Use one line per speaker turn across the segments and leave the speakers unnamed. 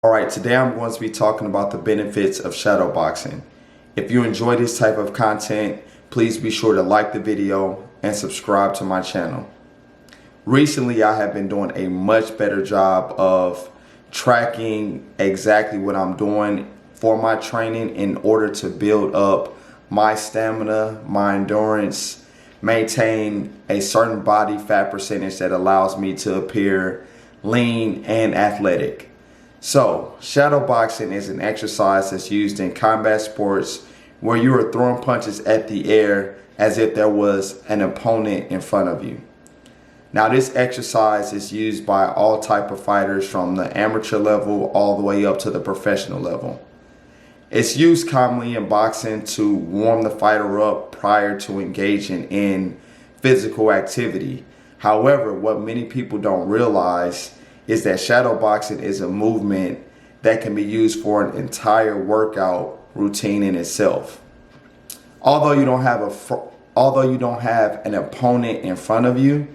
Alright, today I'm going to be talking about the benefits of shadowboxing. If you enjoy this type of content, please be sure to like the video and subscribe to my channel. Recently, I have been doing a much better job of tracking exactly what I'm doing for my training in order to build up my stamina, my endurance, maintain a certain body fat percentage that allows me to appear lean and athletic. So, shadowboxing is an exercise that's used in combat sports where you are throwing punches at the air as if there was an opponent in front of you. Now, this exercise is used by all type of fighters from the amateur level all the way up to the professional level. It's used commonly in boxing to warm the fighter up prior to engaging in physical activity. However, what many people don't realize is that shadowboxing is a movement that can be used for an entire workout routine in itself. Although you don't have an opponent in front of you,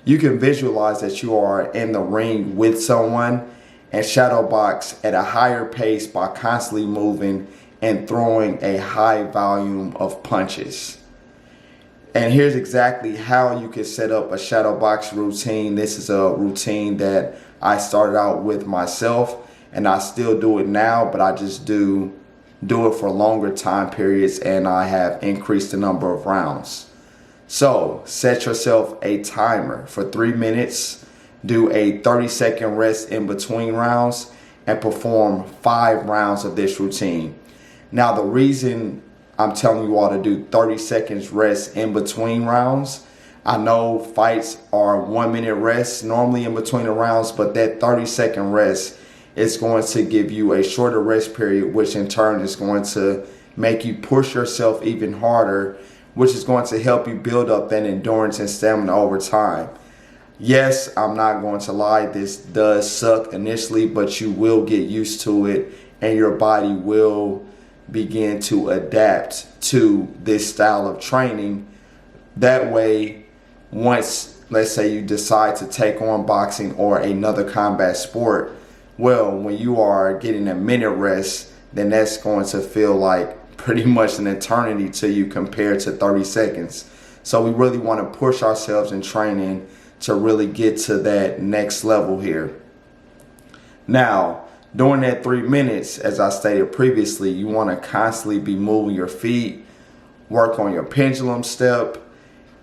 you can visualize that you are in the ring with someone and shadowbox at a higher pace by constantly moving and throwing a high volume of punches. And here's exactly how you can set up a shadowbox routine. This is a routine that I started out with myself, and I still do it now, but I just do it for longer time periods, and I have increased the number of rounds. So set yourself a timer for 3 minutes, do a 30-second rest in between rounds, and perform 5 rounds of this routine. Now, the reason I'm telling you all to do 30 seconds rest in between rounds, I know fights are 1 minute rest normally in between the rounds, but that 30-second rest is going to give you a shorter rest period, which in turn is going to make you push yourself even harder, which is going to help you build up that endurance and stamina over time. Yes, I'm not going to lie, this does suck initially, but you will get used to it and your body will begin to adapt to this style of training. That way, once, let's say, you decide to take on boxing or another combat sport, well, when you are getting a minute rest, then that's going to feel like pretty much an eternity to you compared to 30 seconds. So we really want to push ourselves in training to really get to that next level here. Now, during that 3 minutes, as I stated previously, you want to constantly be moving your feet, work on your pendulum step,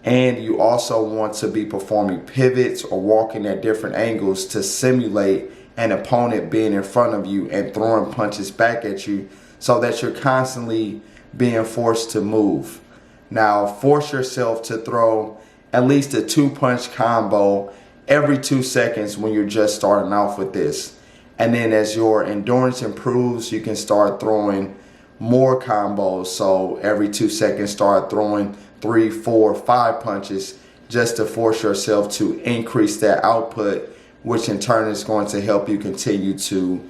and you also want to be performing pivots or walking at different angles to simulate an opponent being in front of you and throwing punches back at you so that you're constantly being forced to move. Now, force yourself to throw at least a 2-punch combo every 2 seconds when you're just starting off with this. And then as your endurance improves, you can start throwing more combos. So every 2 seconds, start throwing 3, 4, 5 punches just to force yourself to increase that output, which in turn is going to help you continue to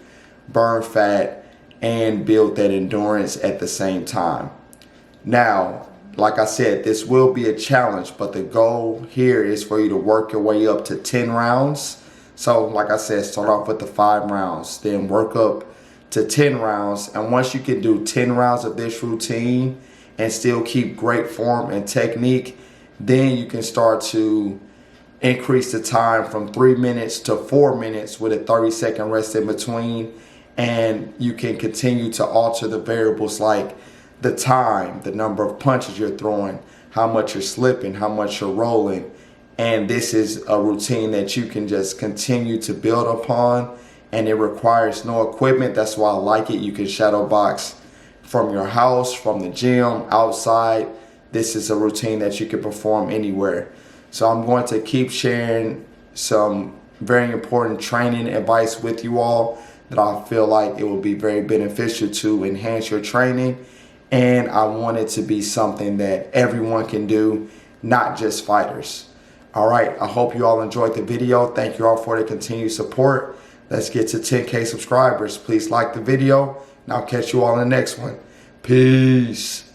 burn fat and build that endurance at the same time. Now, like I said, this will be a challenge, but the goal here is for you to work your way up to 10 rounds. So like I said, start off with the 5 rounds, then work up to 10 rounds. And once you can do 10 rounds of this routine and still keep great form and technique, then you can start to increase the time from 3 minutes to 4 minutes with a 30-second rest in between. And you can continue to alter the variables like the time, the number of punches you're throwing, how much you're slipping, how much you're rolling. And this is a routine that you can just continue to build upon, and it requires no equipment. That's why I like it. You can shadow box from your house, from the gym, outside. This is a routine that you can perform anywhere. So I'm going to keep sharing some very important training advice with you all that I feel like it will be very beneficial to enhance your training. And I want it to be something that everyone can do, not just fighters. All right, I hope you all enjoyed the video. Thank you all for the continued support. Let's get to 10K subscribers. Please like the video, and I'll catch you all in the next one. Peace.